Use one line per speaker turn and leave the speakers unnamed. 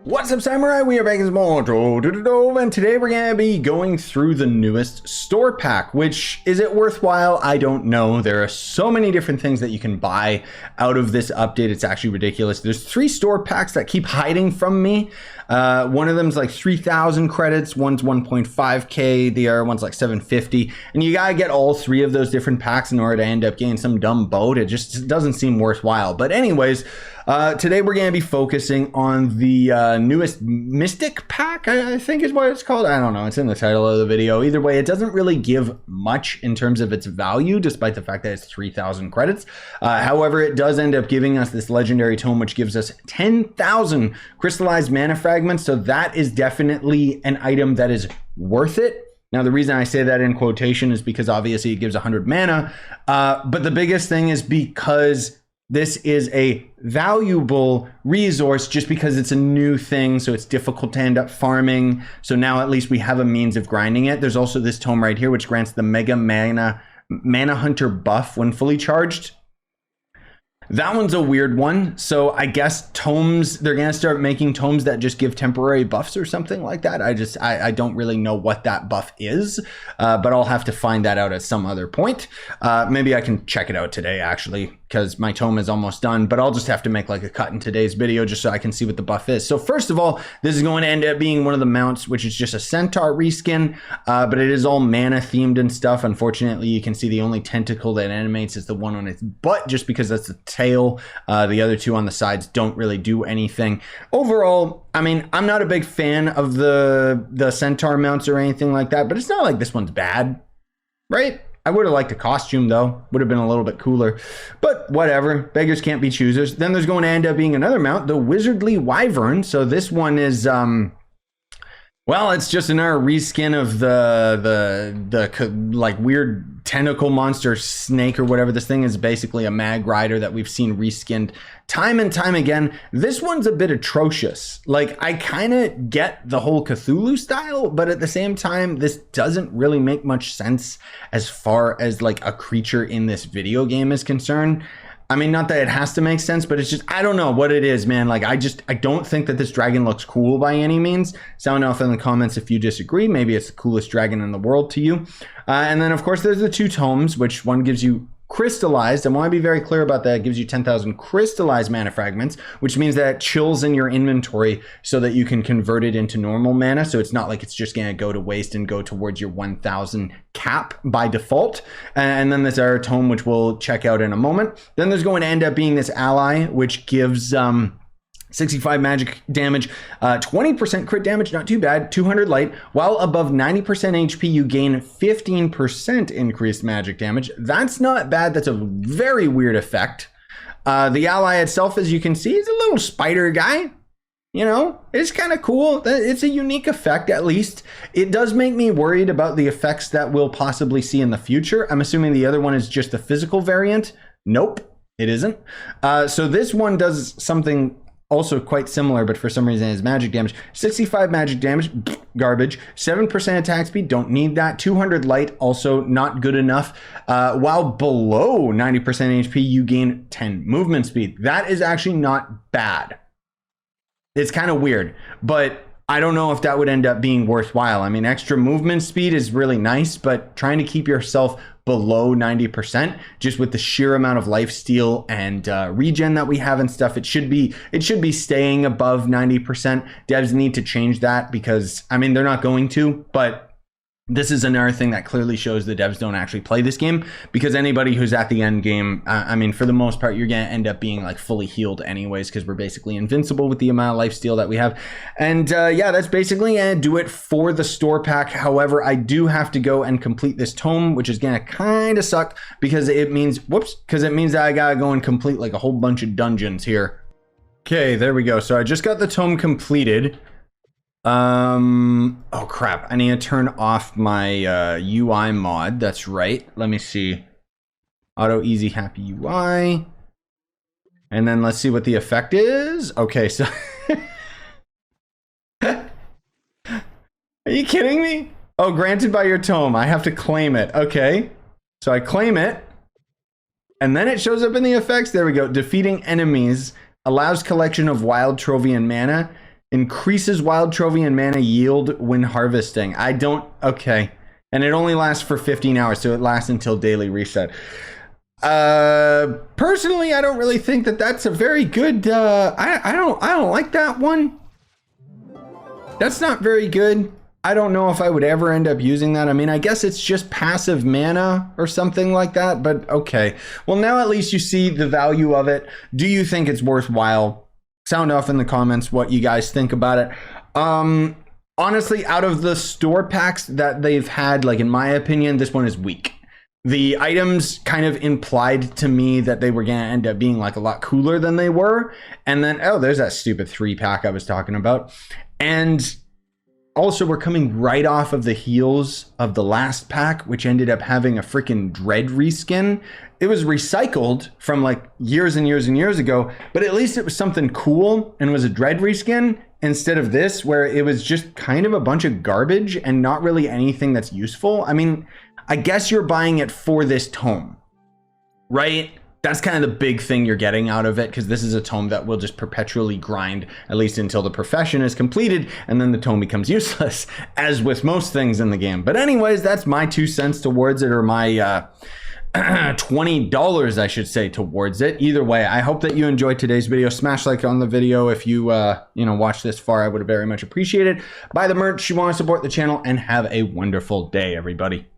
What's up, Samurai? We are back as more Trove, and today we're going to be going through the newest store pack, which, is it worthwhile? I don't know. There are so many different things that you can buy out of this update. It's actually ridiculous. There's 3 store packs that keep hiding from me. One of them's like 3,000 credits, one's 1.5k, the other one's like 750, and you gotta get all 3 of those different packs in order to end up getting some dumb boat. It just doesn't seem worthwhile. But anyways, today we're going to be focusing on the newest Mystic pack, I think is what it's called. I don't know. It's in the title of the video. Either way, it doesn't really give much in terms of its value, despite the fact that it's 3,000 credits. However, it does end up giving us this legendary tome, which gives us 10,000 crystallized mana fragments. So that is definitely an item that is worth it. Now, the reason I say that in quotation is because obviously it gives 100 mana. But the biggest thing is because this is a valuable resource just because it's a new thing, so it's difficult to end up farming. So now at least we have a means of grinding it. There's also this tome right here, which grants the Mega Mana Hunter buff when fully charged. That one's a weird one. So I guess tomes, they're going to start making tomes that just give temporary buffs or something like that. I don't really know what that buff is, but I'll have to find that out at some other point. Maybe I can check it out today, actually, because my tome is almost done, but I'll just have to make like a cut in today's video just so I can see what the buff is. So first of all, this is going to end up being one of the mounts, which is just a Centaur reskin, but it is all mana themed and stuff. Unfortunately, you can see the only tentacle that animates is the one on its butt, just because that's the tail. The other 2 on the sides don't really do anything. Overall, I mean, I'm not a big fan of the Centaur mounts or anything like that, but it's not like this one's bad, right? I would have liked a costume though, would have been a little bit cooler, but whatever, beggars can't be choosers. Then there's going to end up being another mount, the Wizardly Wyvern. So this one is, well, it's just another reskin of the like weird tentacle monster snake or whatever. This thing is basically a mag rider that we've seen reskinned time and time again. This one's a bit atrocious. Like, I kind of get the whole Cthulhu style, but at the same time, this doesn't really make much sense as far as like a creature in this video game is concerned. I mean, not that it has to make sense, but it's just, I don't know what it is, man. Like, I don't think that this dragon looks cool by any means. Sound off in the comments if you disagree. Maybe it's the coolest dragon in the world to you. And then, of course, there's the 2 tomes, which one gives you crystallized. I want to be very clear about that. It gives you 10,000 crystallized mana fragments, which means that it chills in your inventory so that you can convert it into normal mana. So it's not like it's just going to go to waste and go towards your 1,000 cap by default. And then there's our tome, which we'll check out in a moment. Then there's going to end up being this ally, which gives 65 magic damage, 20% crit damage, not too bad, 200 light. While above 90% HP, you gain 15% increased magic damage. That's not bad. That's a very weird effect. The ally itself, as you can see, is a little spider guy. You know, it's kind of cool. It's a unique effect, at least. It does make me worried about the effects that we'll possibly see in the future. I'm assuming the other one is just the physical variant. Nope, it isn't. So this one does something also quite similar, but for some reason is magic damage. 65 magic damage, garbage. 7% attack speed, don't need that. 200 light, also not good enough. While below 90% HP, you gain 10 movement speed. That is actually not bad. It's kind of weird, but I don't know if that would end up being worthwhile. I mean, extra movement speed is really nice, but trying to keep yourself below 90% just with the sheer amount of lifesteal and regen that we have and stuff, it should be staying above 90%. Devs need to change that because, I mean, they're not going to, but this is another thing that clearly shows the devs don't actually play this game, because anybody who's at the end game, I mean, for the most part, you're going to end up being like fully healed anyways, because we're basically invincible with the amount of lifesteal that we have. And yeah, that's basically going to do it for the store pack. However, I do have to go and complete this tome, which is going to kind of suck because it means, because it means that I got to go and complete like a whole bunch of dungeons here. Okay, there we go. So I just got the tome completed. Oh crap, I need to turn off my UI mod. That's right. Let me see. Auto easy happy UI. And then let's see what the effect is. Okay, so are you kidding me? Oh, granted by your tome. I have to claim it. Okay. So I claim it. And then it shows up in the effects. There we go. Defeating enemies allows collection of wild Trovian mana. Increases wild trophy and mana yield when harvesting. I don't, okay. And it only lasts for 15 hours, so it lasts until daily reset. Personally, I don't really think that that's a very good, I don't like that one. That's not very good. I don't know if I would ever end up using that. I mean, I guess it's just passive mana or something like that, but okay. Well, now at least you see the value of it. Do you think it's worthwhile? Sound off in the comments what you guys think about it. Honestly, out of the store packs that they've had, like in my opinion, this one is weak. The items kind of implied to me that they were going to end up being like a lot cooler than they were. And then, oh, there's that stupid 3-pack I was talking about. And also, we're coming right off of the heels of the last pack, which ended up having a freaking Dread reskin. It was recycled from like years and years and years ago, but at least it was something cool and was a Dread reskin instead of this, where it was just kind of a bunch of garbage and not really anything that's useful. I mean, I guess you're buying it for this tome, right? That's kind of the big thing you're getting out of it, because this is a tome that will just perpetually grind, at least until the profession is completed, and then the tome becomes useless, as with most things in the game. But anyways, that's my 2 cents towards it, or my $20, I should say, towards it. Either way, I hope that you enjoyed today's video. Smash like on the video if you watch this far. I would very much appreciate it. Buy the merch, you want to support the channel, and have a wonderful day, everybody.